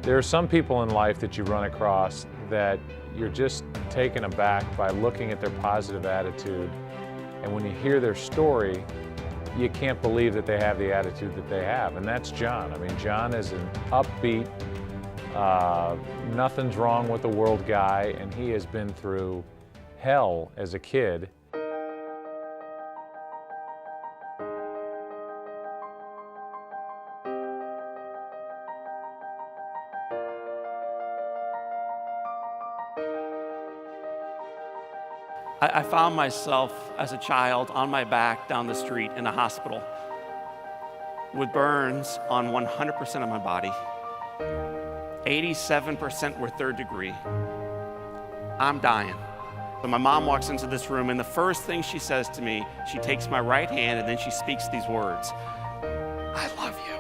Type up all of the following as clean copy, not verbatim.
There are some people in life that you run across that you're just taken aback by looking at their positive attitude, and when you hear their story, you can't believe that they have the attitude that they have, and that's John. I mean, John is an upbeat, nothing's wrong with the world guy, and he has been through hell as a kid. I found myself as a child on my back down the street in a hospital with burns on 100% of my body. 87% were third degree. I'm dying. So my mom walks into this room, and the first thing she says to me, she takes my right hand and then she speaks these words. I love you.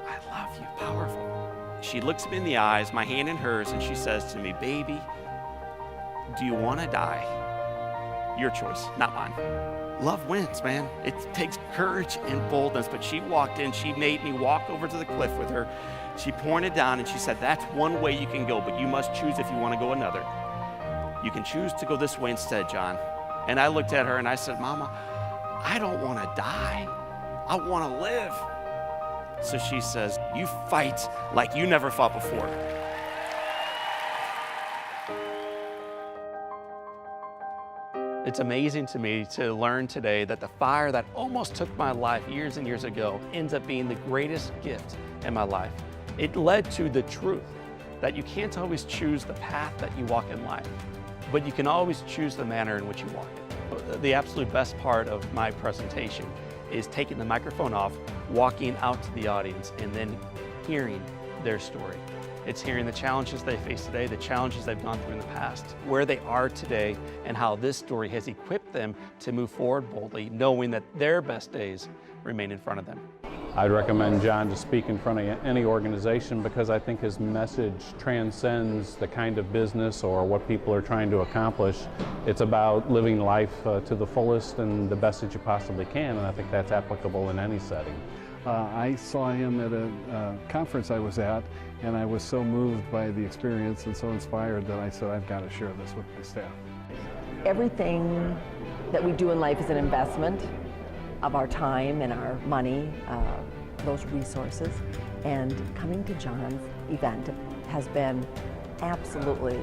I love you. Powerful. She looks me in the eyes, my hand in hers, and she says to me, baby, do you want to die? Your choice, not mine. Love wins, man. It takes courage and boldness, but she walked in, she made me walk over to the cliff with her. She pointed down and she said, that's one way you can go, but you must choose if you want to go another. You can choose to go this way instead, John. And I looked at her and I said, Mama, I don't want to die. I want to live. So she says, you fight like you never fought before. It's amazing to me to learn today that the fire that almost took my life years and years ago ends up being the greatest gift in my life. It led to the truth that you can't always choose the path that you walk in life, but you can always choose the manner in which you walk it. The absolute best part of my presentation is taking the microphone off, walking out to the audience, and then hearing their story. It's hearing the challenges they face today, the challenges they've gone through in the past, where they are today, and how this story has equipped them to move forward boldly, knowing that their best days remain in front of them. I'd recommend John to speak in front of any organization because I think his message transcends the kind of business or what people are trying to accomplish. It's about living life to the fullest and the best that you possibly can, and I think that's applicable in any setting. I saw him at a conference I was at, and I was so moved by the experience and so inspired that I said, I've got to share this with my staff. Everything that we do in life is an investment of our time and our money, those resources. And coming to John's event has been absolutely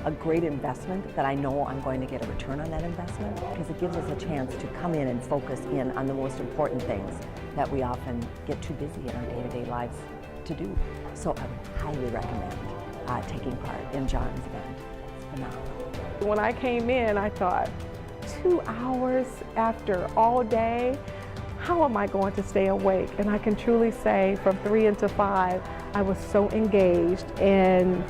a great investment that I know I'm going to get a return on that investment, because it gives us a chance to come in and focus in on the most important things that we often get too busy in our day-to-day lives to do. So I would highly recommend taking part in John's event. It's phenomenal. When I came in, I thought, 2 hours after all day, how am I going to stay awake? And I can truly say from 3 until 5, I was so engaged and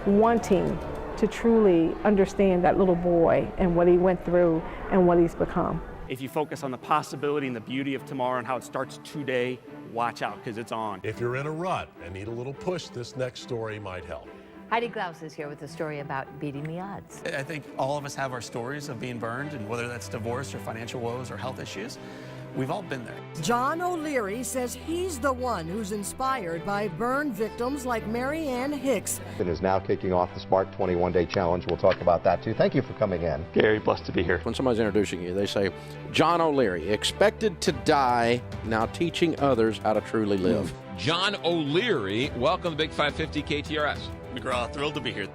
wanting to truly understand that little boy and what he went through and what he's become. If you focus on the possibility and the beauty of tomorrow and how it starts today, watch out, because it's on. If you're in a rut and need a little push, this next story might help. Heidi Glaus is here with a story about beating the odds. I think all of us have our stories of being burned, and whether that's divorce or financial woes or health issues, we've all been there. John O'Leary says he's the one who's inspired by burn victims like Mary Ann Hicks. And is now kicking off the Spark 21-Day Challenge. We'll talk about that too. Thank you for coming in. Gary, blessed to be here. When somebody's introducing you, they say, John O'Leary, expected to die, now teaching others how to truly live. John O'Leary, welcome to Big 550 KTRS. McGraw, thrilled to be here.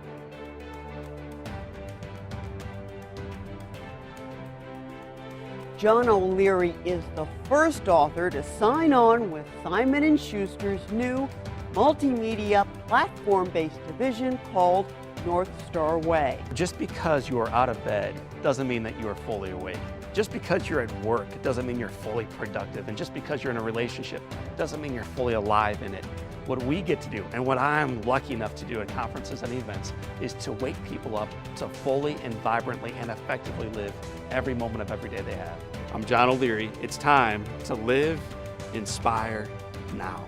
John O'Leary is the first author to sign on with Simon & Schuster's new multimedia platform-based division called North Star Way. Just because you are out of bed doesn't mean that you are fully awake. Just because you're at work doesn't mean you're fully productive. And just because you're in a relationship doesn't mean you're fully alive in it. What we get to do, and what I'm lucky enough to do at conferences and events, is to wake people up to fully and vibrantly and effectively live every moment of every day they have. I'm John O'Leary. It's time to live, inspire now.